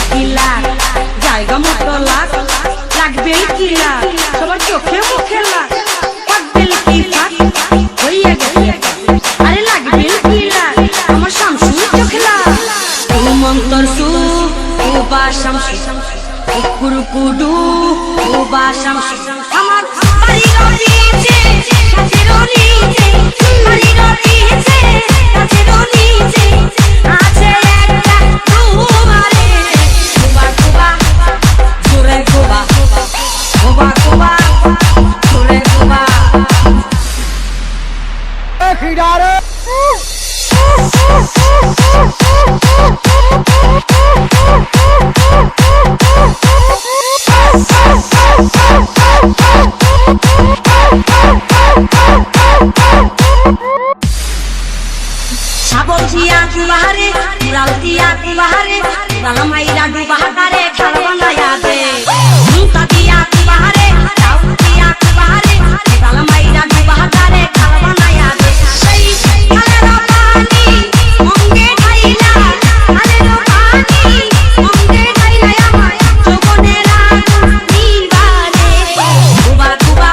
কিলা জায়গা মতো লাগ লাগবে কিলা সবার চোখে মুখে লাগ পাকবেল কি ফাক হইয়া গেছে আরে লাগবে কিলা আমার শামসুর চোখে লাগ ও মন্তর সু ও বা শামসু কুকুরকুডু ও বা শামসু আমার বাড়ি রনিছে সাথে রনিছে বাড়ি রনিছে সাথে রনিছে আছে একটা তোমারে কুবা কুবা জোরে কুবা কুবা কুবা জোরে কুবা খিডারে সাবজিয়া কুবারে উড়ালতিয়া কুবারে রালামাইরা ডুবাহারে খালবানায়া দে মুতাতিয়া কুবারে চাউতিয়া কুবারে রালামাইরা ডুবাহারে খালবানায়া দে সেই খালের পানি মঙ্গে খাইলা খালের পানি মঙ্গে খাইলা আমার জগনের নিবারে কুবা কুবা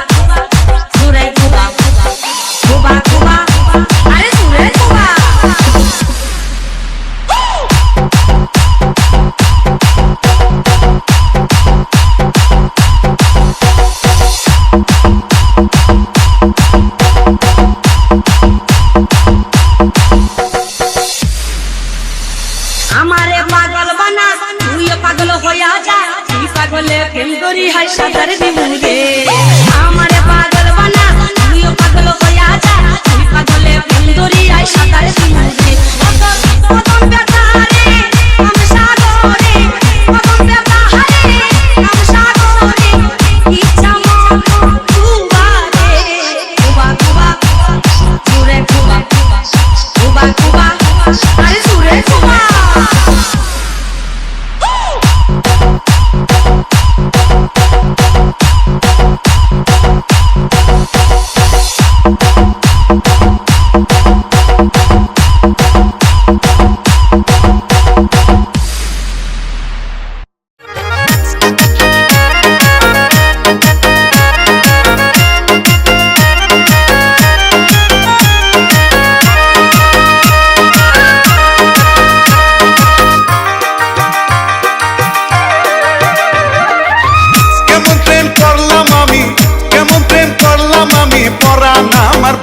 সুরে কুবা কুবা কুবা আরে সুরে কুবা আমারে পাগল বানা তুইও পাগল হইয়া যা তুই পাগলে প্রেম করি হাই সাদার দিমুরে আমারে পাগল বানা তুইও পাগল হইয়া যা তুই পাগলে প্রেম করি হাই সাদার দিমুরে কদম ব্যথারে আমি সাগরে কদম ব্যথারে আমি সাগরে ইচ্ছা মন কুবারে কুবা কুবা জুরে কুবা কুবা কুবা আরে জুরে কুবা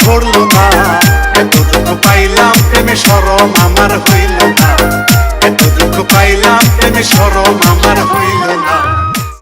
পড়লো না এতটুকু পাইলাম প্রেমে শরম আমার হইল না এতটুকু পাইলাম প্রেমে শরম আমার হইল